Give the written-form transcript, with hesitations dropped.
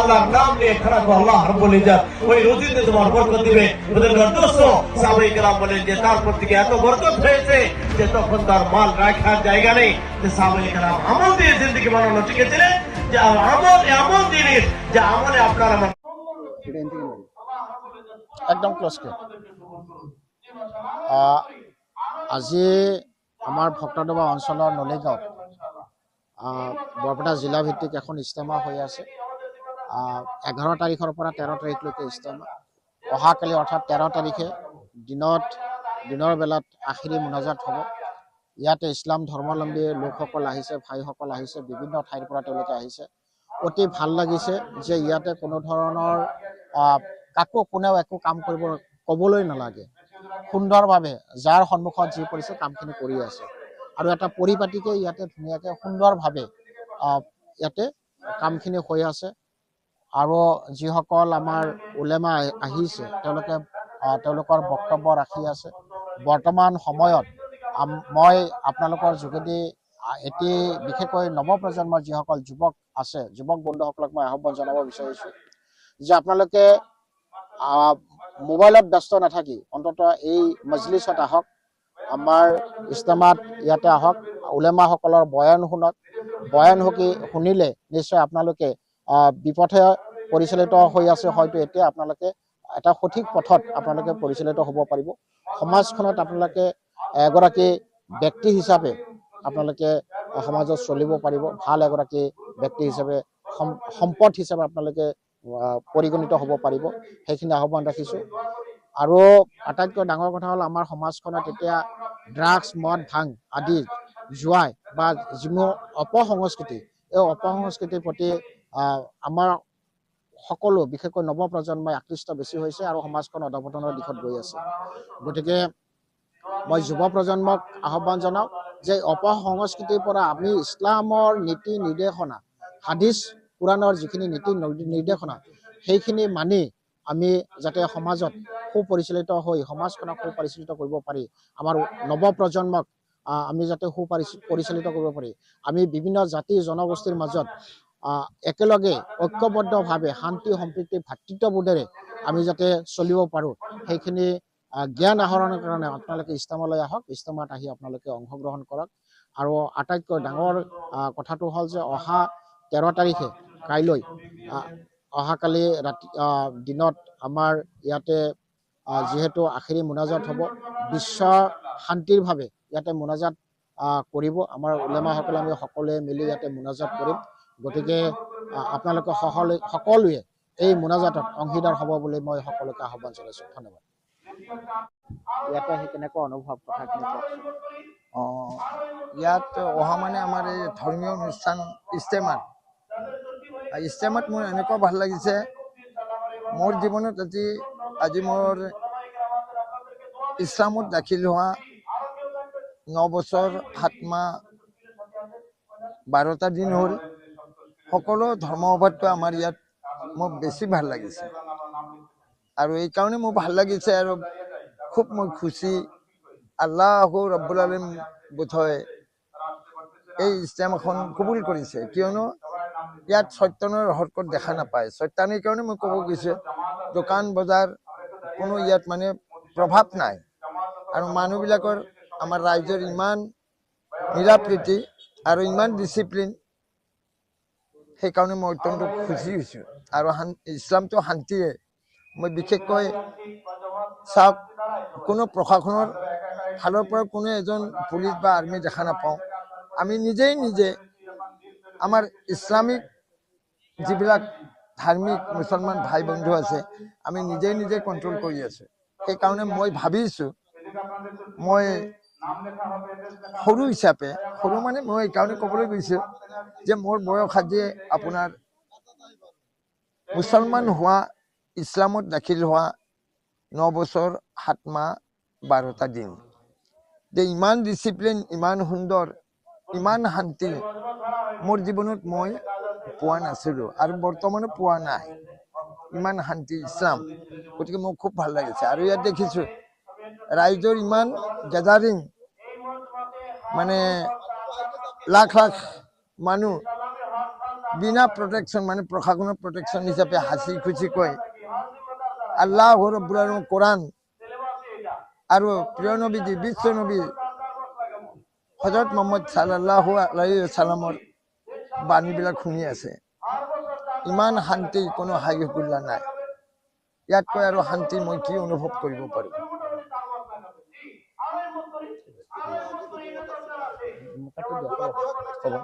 আল্লাহর নাম নিয়ে খারাপ আল্লাহ রাব্বুল ইজ্জত ওই রুজিতে তোমার বরকত দিবে। ওদের দোস্ত সাহাবায়ে কেরাম বলেন যে তারপর থেকে এত বরকত হয়েছে যে তখন তার মাল রাখার জায়গা নেই। যে সাহাবায়ে কেরাম আমল দিয়ে জিন্দেগি বানানো শিখেছিলেন, যে আমল এমন জিনিস যে আমলে আপনার আমার একদম ক্লজকে আজি আমাৰ ভক্তদবা অঞ্চলৰ নলেগাঁৱত বৰপেটা জিলা ভিত্তিক এখন ইজতেমা হৈ আছে। 11 তাৰিখৰ পৰা 13 তাৰিখলৈকে ইজতেমা। অহাকালি অৰ্থাৎ 13 তাৰিখে দিনৰ বেলাত আখিৰি মুনাজাত হ'ব। ইয়াতে ইছলাম ধৰ্মাৱলম্বী লোকসকল আহিছে, ভাইসকল আহিছে, বিভিন্ন ঠাইৰ পৰা তেওঁলোকে আহিছে। অতি ভাল লাগিছে যে ইয়াতে কোনো ধৰণৰ কাকো কোনেও একো কাম কৰিব ক'বলৈ নালাগে। সুন্দৰভাৱে যাৰ সন্মুখত যি পৰিছে কামখিনি কৰি আছে আৰু এটা পৰিপাটিকে ইয়াতে ধুনীয়াকৈ সুন্দৰভাৱে ইয়াতে কামখিনি হৈ আছে। আৰু যিসকল আমাৰ উলেমা আহিছে তেওঁলোকৰ বক্তব্য ৰাখি আছে। বৰ্তমান সময়ত মই আপোনালোকৰ যোগেদি এটি বিশেষকৈ নৱপ্ৰজন্মৰ যিসকল যুৱক আছে, যুৱক বন্ধুসকলক মই আহ্বান জনাব বিচাৰিছোঁ যে আপোনালোকে মোবাইলত ব্যস্ত নাথাকি অন্ততঃ এই মজলিছত আহক, আমাৰ ইজতেমাত ইয়াতে আহক, উলেমাসকলৰ বয়ান শুনক। বয়ান শুনিলে নিশ্চয় আপোনালোকে বিপথে পৰিচালিত হৈ আছে, হয়তো এতিয়া আপোনালোকে এটা সঠিক পথত আপোনালোকে পৰিচালিত হ'ব পাৰিব। সমাজখনত আপোনালোকে এগৰাকী ব্যক্তি হিচাপে আপোনালোকে সমাজত চলিব পাৰিব। ভাল এগৰাকী ব্যক্তি হিচাপে, সম্পদ হিচাপে আপোনালোকে পৰিগণিত হ'ব পাৰিব। সেইখিনি আহ্বান ৰাখিছোঁ। আৰু আটাইতকৈ ডাঙৰ কথা হ'ল আমাৰ সমাজখনত এতিয়া ড্ৰাগছ, মদ, ভাং আদি জুৱাই বা যিবোৰ অপসংস্কৃতি, এই অপসংস্কৃতিৰ প্ৰতি আমাৰ সকলো বিশেষকৈ নৱপ্ৰজন্মই আকৃষ্ট বেছি হৈছে আৰু সমাজখন অধঃপতনৰ দিশত গৈ আছে। গতিকে মই যুৱ প্ৰজন্মক আহ্বান জনাওঁ যে অপসংস্কৃতিৰ পৰা আমি ইছলামৰ নীতি নিৰ্দেশনা, হাদিছ কুৰাণৰ যিখিনি নীতি নিৰ্দেশনা সেইখিনি মানি আমি যাতে সমাজত সুপৰিচালিত হৈ সমাজখনক সুপৰিচালিত কৰিব পাৰি, আমাৰ নৱপ্ৰজন্মক আমি যাতে সুপৰিচালিত কৰিব পাৰি, আমি বিভিন্ন জাতি জনগোষ্ঠীৰ মাজত একেলগে ঐক্যবদ্ধভাৱে শান্তি সম্প্ৰীতি ভাতৃত্ববোধেৰে আমি যাতে চলিব পাৰোঁ, সেইখিনি জ্ঞান আহৰণৰ কাৰণে আপোনালোকে ইজতেমালৈ আহক। ইজতেমাত আহি আপোনালোকে অংশগ্ৰহণ কৰক। আৰু আটাইতকৈ ডাঙৰ কথাটো হ'ল যে অহা 13 তাৰিখে কাইলৈ অহাকালি দিনত আমাৰ ইয়াতে যিহেতু আখিৰি মুনাজাত হ'ব, বিশ্ব শান্তিৰ বাবে ইয়াতে মুনাজাত কৰিব। আমাৰ উলেমাসকলে আমি সকলোৱে মিলি ইয়াতে মুনাজাত কৰিম। গতিকে আপোনালোকে সকলোৱে এই মুনাজাতত অংশীদাৰ হ'ব বুলি মই সকলোকে আহ্বান জনাইছোঁ। ধন্যবাদ। ইয়াতে আহি কেনেকুৱা অনুভৱ, কথাখিনি কওকচোন। ইয়াত অহা মানে আমাৰ এই ধৰ্মীয় অনুষ্ঠান ইজতেমাত মোৰ এনেকুৱা ভাল লাগিছে। মোৰ জীৱনত আজি মোৰ ইছলামত দাখিল হোৱা 9 বছৰ 7 মাহ 12টা দিন হ'ল। সকলো ধৰ্মভাৱতকৈ আমাৰ ইয়াত মোৰ বেছি ভাল লাগিছে আৰু এইকাৰণে মোৰ ভাল লাগিছে আৰু খুব মই খুচি। আল্লাহ ৰাব্বুল আলামিন বোধহয় এই ইজতেমাখন কবুল কৰিছে, কিয়নো ইয়াত চৈতানৰ হৰকত দেখা নাপায়। চৈতানৰ কাৰণে মই ক'ব গৈছোঁ দোকান বজাৰ কোনো ইয়াত মানে প্ৰভাৱ নাই আৰু মানুহবিলাকৰ আমাৰ ৰাইজৰ ইমান মিলা প্ৰীতি আৰু ইমান ডিচিপ্লিন, সেইকাৰণে মই অত্যন্ত খুচি হৈছোঁ। আৰু ইছলামটো শান্তিয়ে। মই বিশেষকৈ চাওক, কোনো প্ৰশাসনৰ ফালৰ পৰা কোনো এজন পুলিচ বা আৰ্মি দেখা নাপাওঁ। আমি নিজে আমাৰ ইছলামিক যিবিলাক ধাৰ্মিক মুছলমান ভাই বন্ধু আছে, আমি নিজে কণ্ট্ৰল কৰি আছোঁ। সেইকাৰণে মই ভাবিছোঁ, মই সৰু হিচাপে, সৰু মানে মই এইকাৰণে ক'বলৈ গৈছোঁ যে মোৰ বয়স আজি আপোনাৰ মুছলমান হোৱা, ইছলামত দাখিল হোৱা 9 বছৰ 7 মাহ 12টা দিন। যে ইমান ডিচিপ্লিন, ইমান সুন্দৰ, ইমান শান্তি মোৰ জীৱনত মই পোৱা নাছিলোঁ আৰু বৰ্তমানো পোৱা নাই। ইমান শান্তি ইছলাম, গতিকে মোৰ খুব ভাল লাগিছে। আৰু ইয়াত দেখিছোঁ ৰাইজৰ ইমান গেদাৰিং, মানে লাখ লাখ মানুহ বিনা প্ৰটেকশ্যন মানে প্ৰশাসনৰ প্ৰটেকশ্যন হিচাপে হাঁচি খুচি কৈ আল্লাহ ৰব্বুল আলামিনৰ কোৰাণ আৰু প্ৰিয় নবী বিশ্ব নবী হযৰত মুহাম্মদ সাল্লাল্লাহু আলাইহি ওয়াসাল্লামৰ বাণীবিলাক শুনি আছে। ইমান শান্তি কোনো হাই হুল্লা নাই। ইয়াতকৈ আৰু শান্তি মই কি অনুভৱ কৰিব পাৰোঁ। মুখতো দেখো, হ'ব।